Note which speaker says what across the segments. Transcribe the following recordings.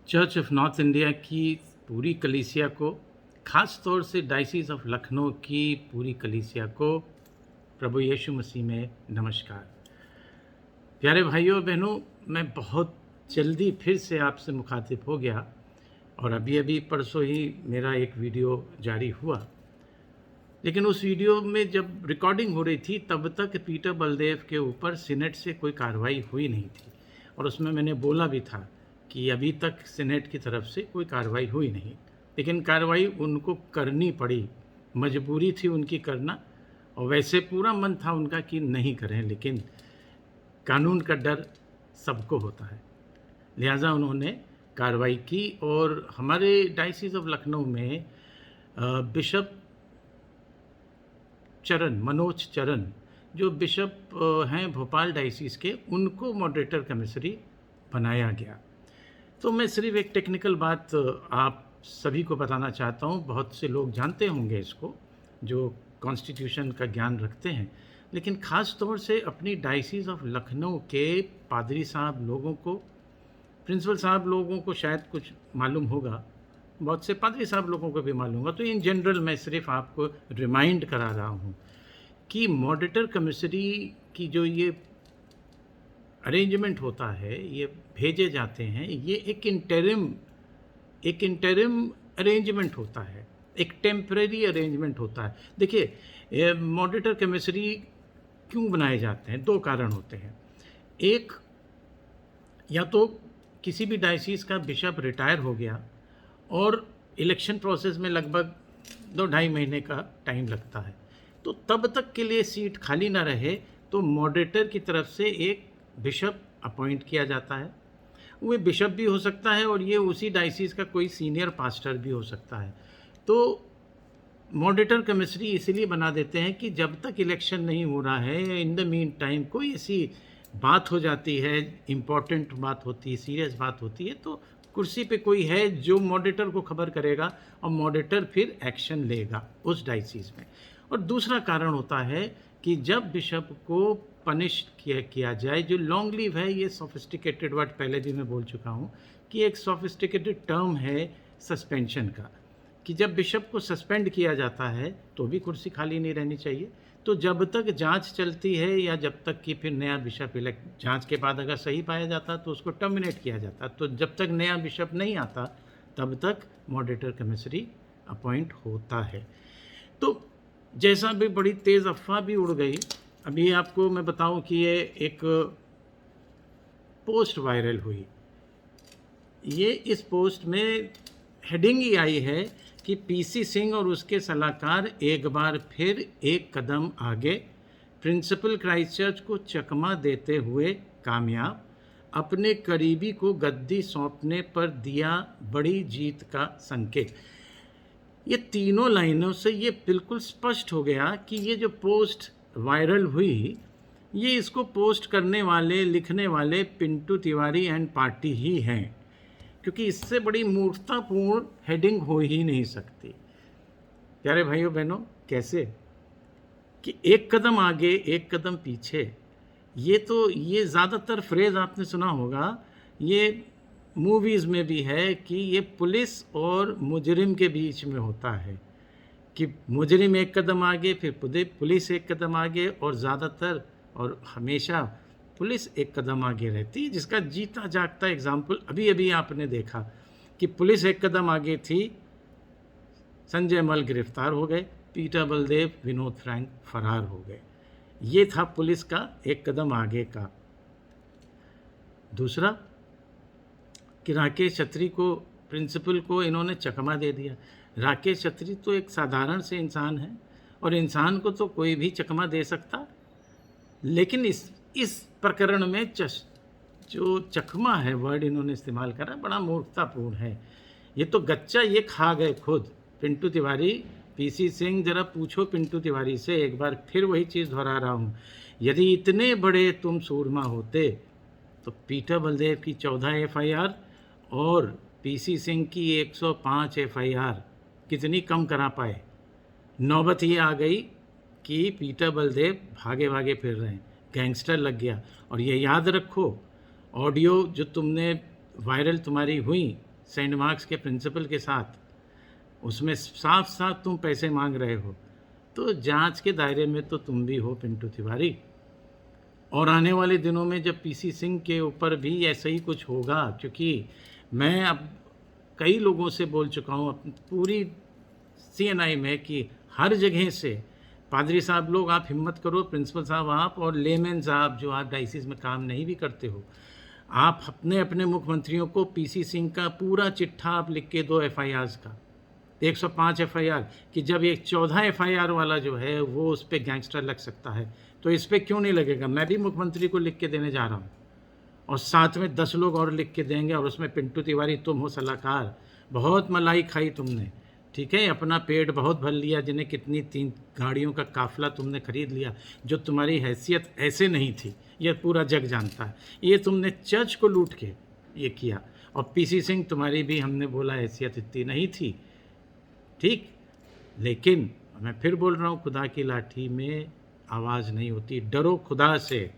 Speaker 1: Church of north India की पूरी कलीसिया को, ख़ास तौर से डायसिस ऑफ लखनऊ की पूरी कलीसिया को प्रभु यीशु मसीह में नमस्कार। प्यारे भाइयों बहनों, मैं बहुत जल्दी फिर से आपसे मुखातिब हो गया और अभी परसों ही मेरा एक वीडियो जारी हुआ। लेकिन उस वीडियो में जब रिकॉर्डिंग हो रही थी तब तक पीटर बलदेव के ऊपर सीनेट से कोई कार्रवाई हुई नहीं थी और उसमें मैंने बोला भी था कि अभी तक सीनेट की तरफ से कोई कार्रवाई हुई नहीं, लेकिन कार्रवाई उनको करनी पड़ी, मजबूरी थी उनकी करना। और वैसे पूरा मन था उनका कि नहीं करें, लेकिन कानून का डर सबको होता है, लिहाजा उन्होंने कार्रवाई की। और हमारे डायसिस ऑफ लखनऊ में बिशप मनोज चरण, जो बिशप हैं भोपाल डायसिस के, उनको मॉडरेटर कमिश्नरी बनाया गया। तो मैं सिर्फ एक टेक्निकल बात आप सभी को बताना चाहता हूँ। बहुत से लोग जानते होंगे इसको, जो कॉन्स्टिट्यूशन का ज्ञान रखते हैं, लेकिन ख़ास तौर से अपनी डायसिस ऑफ लखनऊ के पादरी साहब लोगों को, प्रिंसिपल साहब लोगों को शायद कुछ मालूम होगा, बहुत से पादरी साहब लोगों को भी मालूम होगा। तो इन जनरल मैं सिर्फ आपको रिमाइंड करा रहा हूँ कि मॉडरेटर कमिश्नरी की जो ये अरेंजमेंट होता है, ये भेजे जाते हैं, ये एक इंटरिम अरेंजमेंट होता है, एक टेम्परेरी अरेंजमेंट होता है। देखिए, मॉडरेटर कमिश्नरी क्यों बनाए जाते हैं? दो कारण होते हैं। एक, या तो किसी भी डायसिस का बिशप रिटायर हो गया और इलेक्शन प्रोसेस में लगभग 2-2.5 महीने का टाइम लगता है, तो तब तक के लिए सीट खाली ना रहे तो मॉडरेटर की तरफ से एक बिशप अपॉइंट किया जाता है। वो बिशप भी हो सकता है और ये उसी डायसिस का कोई सीनियर पास्टर भी हो सकता है। तो मॉडरेटर कमिश्नरी इसलिए बना देते हैं कि जब तक इलेक्शन नहीं हो रहा है, इन द मीन टाइम कोई ऐसी बात हो जाती है, इम्पॉर्टेंट बात होती है, सीरियस बात होती है, तो कुर्सी पे कोई है जो मॉडरेटर को खबर करेगा और मॉडरेटर फिर एक्शन लेगा उस डायसिस में। और दूसरा कारण होता है कि जब बिशप को पनिश किया जाए, जो लॉन्ग लीव है, ये सोफिस्टिकेटेड वर्ड पहले भी मैं बोल चुका हूँ कि एक सोफिस्टिकेटेड टर्म है सस्पेंशन का, कि जब बिशप को सस्पेंड किया जाता है तो भी कुर्सी खाली नहीं रहनी चाहिए। तो जब तक जांच चलती है या जब तक कि फिर नया बिशप इलेक्ट, जांच के बाद अगर सही पाया जाता तो उसको टर्मिनेट किया जाता। तो जब तक नया बिशप नहीं आता तब तक मॉडरेटर कमिश्नरी अपॉइंट होता है। तो जैसा भी बड़ी तेज़ अफवाह भी उड़ गई, अभी आपको मैं बताऊं कि ये एक पोस्ट वायरल हुई। ये इस पोस्ट में हेडिंग ही आई है कि पीसी सिंह और उसके सलाहकार एक बार फिर एक कदम आगे, प्रिंसिपल क्राइस्टचर्च को चकमा देते हुए कामयाब, अपने करीबी को गद्दी सौंपने पर दिया बड़ी जीत का संकेत। ये तीनों लाइनों से ये बिल्कुल स्पष्ट हो गया कि ये जो पोस्ट वायरल हुई, ये इसको पोस्ट करने वाले, लिखने वाले पिंटू तिवारी एंड पार्टी ही हैं, क्योंकि इससे बड़ी मूर्खतापूर्ण हेडिंग हो ही नहीं सकती। प्यारे भाइयों बहनों, कैसे कि एक कदम आगे एक कदम पीछे, ये ज़्यादातर फ्रेज़ आपने सुना होगा, ये मूवीज़ में भी है कि ये पुलिस और मुजरिम के बीच में होता है कि मुजरिम एक कदम आगे, फिर पुलिस एक कदम आगे, और ज़्यादातर और हमेशा पुलिस एक कदम आगे रहती है, जिसका जीता जागता एग्जाम्पल अभी आपने देखा कि पुलिस एक कदम आगे थी, संजय मल गिरफ्तार हो गए, पीटर बलदेव, विनोद फ्रैंक फरार हो गए। ये था पुलिस का एक कदम आगे का। दूसरा कि राकेश छत्री को, प्रिंसिपल को इन्होंने चकमा दे दिया। राकेश छत्री तो एक साधारण से इंसान है और इंसान को तो कोई भी चकमा दे सकता, लेकिन इस प्रकरण में जो चकमा है वर्ड इन्होंने इस्तेमाल करा, बड़ा मूर्खतापूर्ण है। ये तो गच्चा ये खा गए खुद पिंटू तिवारी। पीसी सिंह, जरा पूछो पिंटू तिवारी से, एक बार फिर वही चीज़ दोहरा रहा हूँ, यदि इतने बड़े तुम सूरमा होते तो पीटर बलदेव की 14 FIR और पीसी सिंह की 105 FIR कितनी कम करा पाए। नौबत ये आ गई कि पीटर बलदेव भागे भागे फिर रहे हैं, गैंगस्टर लग गया। और ये याद रखो, ऑडियो जो तुमने वायरल तुम्हारी हुई सेंट मार्क्स के प्रिंसिपल के साथ, उसमें साफ साफ तुम पैसे मांग रहे हो, तो जांच के दायरे में तो तुम भी हो पिंटू तिवारी। और आने वाले दिनों में जब पीसी सिंह के ऊपर भी ऐसा ही कुछ होगा, क्योंकि मैं अब कई लोगों से बोल चुका हूँ पूरी सीएनआई में कि हर जगह से पादरी साहब लोग आप हिम्मत करो, प्रिंसिपल साहब आप और लेमैन साहब जो आप डायसिस में काम नहीं भी करते हो, आप अपने अपने मुख्यमंत्रियों को पीसी सिंह का पूरा चिट्ठा आप लिख के दो एफआईआर्स का, 105 एफआईआर, कि जब एक 14 एफआईआर वाला जो है वो उस पर गैंगस्टर लग सकता है तो इस पर क्यों नहीं लगेगा। मैं भी मुख्यमंत्री को लिख के देने जा रहा हूँ और साथ में 10 लोग और लिख के देंगे, और उसमें पिंटू तिवारी तुम हो सलाहकार। बहुत मलाई खाई तुमने, ठीक है, अपना पेट बहुत भर लिया, जिन्हें कितनी 3 गाड़ियों का काफिला तुमने खरीद लिया, जो तुम्हारी हैसियत ऐसे नहीं थी, यह पूरा जग जानता है। ये तुमने चर्च को लूट के ये किया, और पीसी सिंह तुम्हारी भी हमने बोला हैसियत इतनी नहीं थी, ठीक। लेकिन मैं फिर बोल रहा हूँ, खुदा की लाठी में आवाज़ नहीं होती, डरो खुदा से।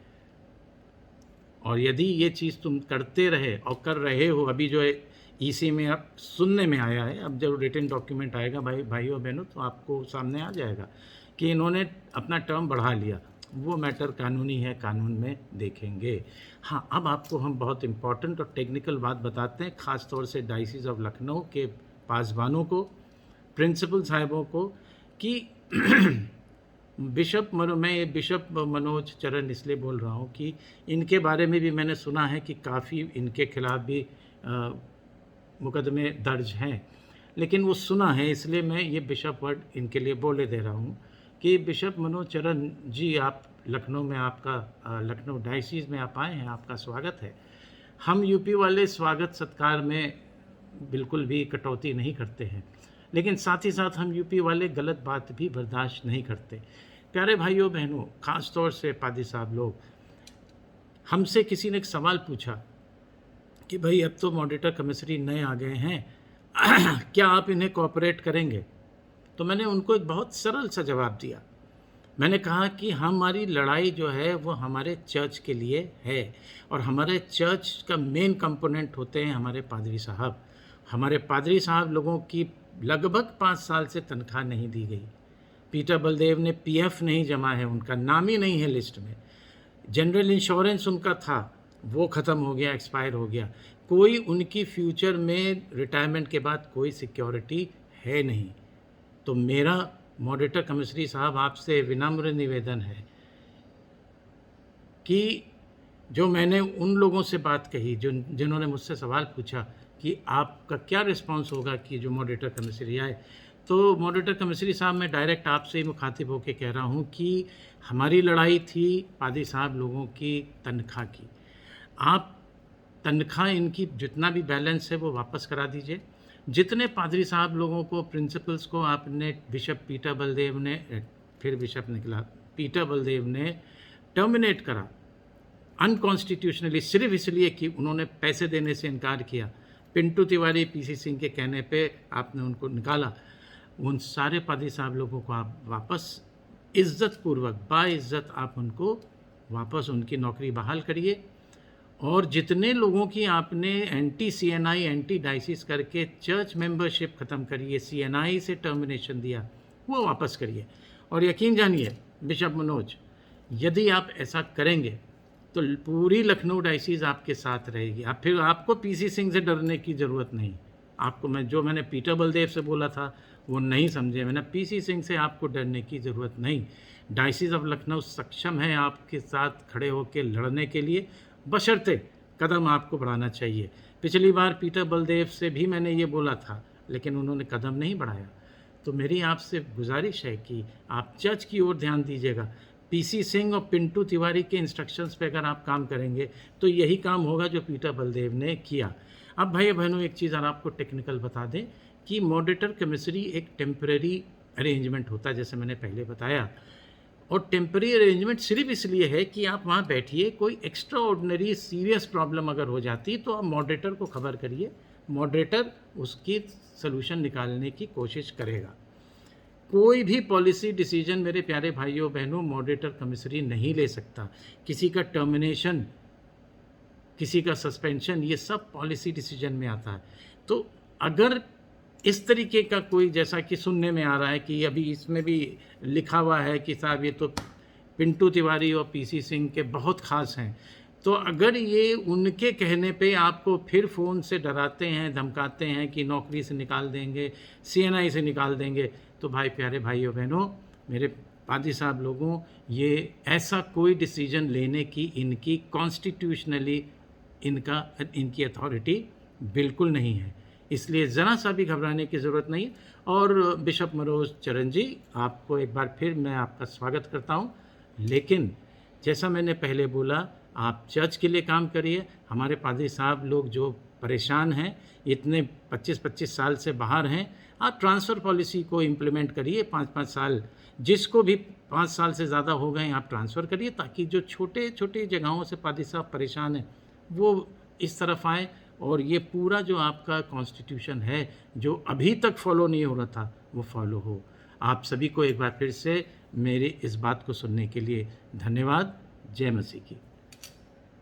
Speaker 1: और यदि ये चीज़ तुम करते रहे और कर रहे हो, अभी जो है ईसी में अब सुनने में आया है, अब जब रिटन डॉक्यूमेंट आएगा भाइयों बहनों तो आपको सामने आ जाएगा कि इन्होंने अपना टर्म बढ़ा लिया, वो मैटर कानूनी है, कानून में देखेंगे। हाँ, अब आपको हम बहुत इम्पॉर्टेंट और टेक्निकल बात बताते हैं, ख़ास तौर से डायसिस ऑफ लखनऊ के पासबानों को, प्रिंसिपल साहिबों को, कि मैं बिशप मनोज चरण इसलिए बोल रहा हूँ कि इनके बारे में भी मैंने सुना है कि काफ़ी इनके खिलाफ भी मुकदमे दर्ज हैं, लेकिन वो सुना है इसलिए मैं ये बिशप वर्ड इनके लिए बोले दे रहा हूँ कि बिशप मनोज चरण जी, आप लखनऊ में, आपका लखनऊ डायसिस में आप आए हैं, आपका स्वागत है। हम यूपी वाले स्वागत सत्कार में बिल्कुल भी कटौती नहीं करते हैं, लेकिन साथ ही साथ हम यूपी वाले गलत बात भी बर्दाश्त नहीं करते। प्यारे भाइयों बहनों, ख़ास तौर से पादी साहब लोग, हमसे किसी ने एक सवाल पूछा कि भाई अब तो मॉडरेटर कमिश्नरी नए आ गए हैं, क्या आप इन्हें कोऑपरेट करेंगे? तो मैंने उनको एक बहुत सरल सा जवाब दिया। मैंने कहा कि हमारी लड़ाई जो है वो हमारे चर्च के लिए है, और हमारे चर्च का मेन कंपोनेंट होते हैं हमारे पादरी साहब। हमारे पादरी साहब लोगों की लगभग 5 साल से तनख्वाह नहीं दी गई। पीटर बलदेव ने पीएफ नहीं जमा है, उनका नाम ही नहीं है लिस्ट में। जनरल इंश्योरेंस उनका था, वो ख़त्म हो गया, एक्सपायर हो गया। कोई उनकी फ्यूचर में रिटायरमेंट के बाद कोई सिक्योरिटी है नहीं। तो मेरा मॉडरेटर कमिश्नरी साहब आपसे विनम्र निवेदन है कि जो मैंने उन लोगों से बात कही जिन्होंने मुझसे सवाल पूछा कि आपका क्या रिस्पांस होगा कि जो मॉडरेटर कमिश्नरी आए, तो मॉडरेटर कमिश्नरी साहब मैं डायरेक्ट आपसे ही मुखातिब होकर कह रहा हूँ कि हमारी लड़ाई थी पादी साहब लोगों की तनख्वाह की। आप तनख्वाह इनकी जितना भी बैलेंस है वो वापस करा दीजिए। जितने पादरी साहब लोगों को, प्रिंसिपल्स को आपने, बिशप पीटर बलदेव ने, फिर बिशप निकला, पीटर बलदेव ने टर्मिनेट करा अनकॉन्स्टिट्यूशनली, सिर्फ इसलिए कि उन्होंने पैसे देने से इनकार किया। पिंटू तिवारी, पीसी सिंह के कहने पे आपने उनको निकाला। उन सारे पादरी साहब लोगों को आप वापस इज़्ज़तपूर्वक, बाइज़्ज़त आप उनको वापस उनकी नौकरी बहाल करिए। और जितने लोगों की आपने एंटी सीएनआई, एंटी डायसिस करके चर्च मेंबरशिप ख़त्म करिए, सीएनआई से टर्मिनेशन दिया, वो वापस करिए। और यकीन जानिए बिशप मनोज, यदि आप ऐसा करेंगे तो पूरी लखनऊ डायसिस आपके साथ रहेगी। आप फिर आपको पीसी सिंह से डरने की ज़रूरत नहीं। आपको मैंने पीटर बलदेव से बोला था वो नहीं समझे, मैंने पीसी सिंह से आपको डरने की ज़रूरत नहीं। डायसिस ऑफ लखनऊ सक्षम है आपके साथ खड़े होकर लड़ने के लिए, बशर्ते कदम आपको बढ़ाना चाहिए। पिछली बार पीटर बलदेव से भी मैंने ये बोला था, लेकिन उन्होंने कदम नहीं बढ़ाया। तो मेरी आपसे गुजारिश है कि आप चर्च की ओर ध्यान दीजिएगा। पीसी सिंह और पिंटू तिवारी के इंस्ट्रक्शंस पे अगर आप काम करेंगे तो यही काम होगा जो पीटर बलदेव ने किया। अब भाई बहनों, एक चीज़ और आपको टेक्निकल बता दें कि मॉडरेटर कमिश्नरी एक टेम्परेरी अरेंजमेंट होता है, जैसे मैंने पहले बताया। और टेम्परेरी अरेंजमेंट सिर्फ इसलिए है कि आप वहाँ बैठिए, कोई एक्स्ट्रा ऑर्डिनरी सीरियस प्रॉब्लम अगर हो जाती तो आप मॉडरेटर को खबर करिए, मॉडरेटर उसकी सलूशन निकालने की कोशिश करेगा। कोई भी पॉलिसी डिसीजन मेरे प्यारे भाइयों बहनों मॉडरेटर कमिश्नरी नहीं ले सकता। किसी का टर्मिनेशन किसी का सस्पेंशन, ये सब पॉलिसी डिसीजन में आता है। तो अगर इस तरीके का कोई, जैसा कि सुनने में आ रहा है कि अभी इसमें भी लिखा हुआ है कि साहब ये तो पिंटू तिवारी और पीसी सिंह के बहुत ख़ास हैं, तो अगर ये उनके कहने पे आपको फिर फ़ोन से डराते हैं, धमकाते हैं कि नौकरी से निकाल देंगे, सीएनआई से निकाल देंगे, तो भाई, प्यारे भाइयों बहनों, मेरे पादी साहब लोगों, ये ऐसा कोई डिसीजन लेने की इनकी कॉन्स्टिट्यूशनली इनकी अथॉरिटी बिल्कुल नहीं है। इसलिए ज़रा सा भी घबराने की ज़रूरत नहीं है। और बिशप मनोज चरण जी, आपको एक बार फिर मैं आपका स्वागत करता हूँ। लेकिन जैसा मैंने पहले बोला, आप चर्च के लिए काम करिए। हमारे पादरी साहब लोग जो परेशान हैं, इतने 25-25 साल से बाहर हैं, आप ट्रांसफ़र पॉलिसी को इम्प्लीमेंट करिए। 5-5 साल, जिसको भी 5 साल से ज़्यादा हो गए, आप ट्रांसफ़र करिए, ताकि जो छोटे छोटे जगहों से पादरी साहब परेशान हैं वो इस तरफ आए, और ये पूरा जो आपका कॉन्स्टिट्यूशन है, जो अभी तक फॉलो नहीं हो रहा था, वो फॉलो हो। आप सभी को एक बार फिर से मेरी इस बात को सुनने के लिए धन्यवाद। जय मसीह की।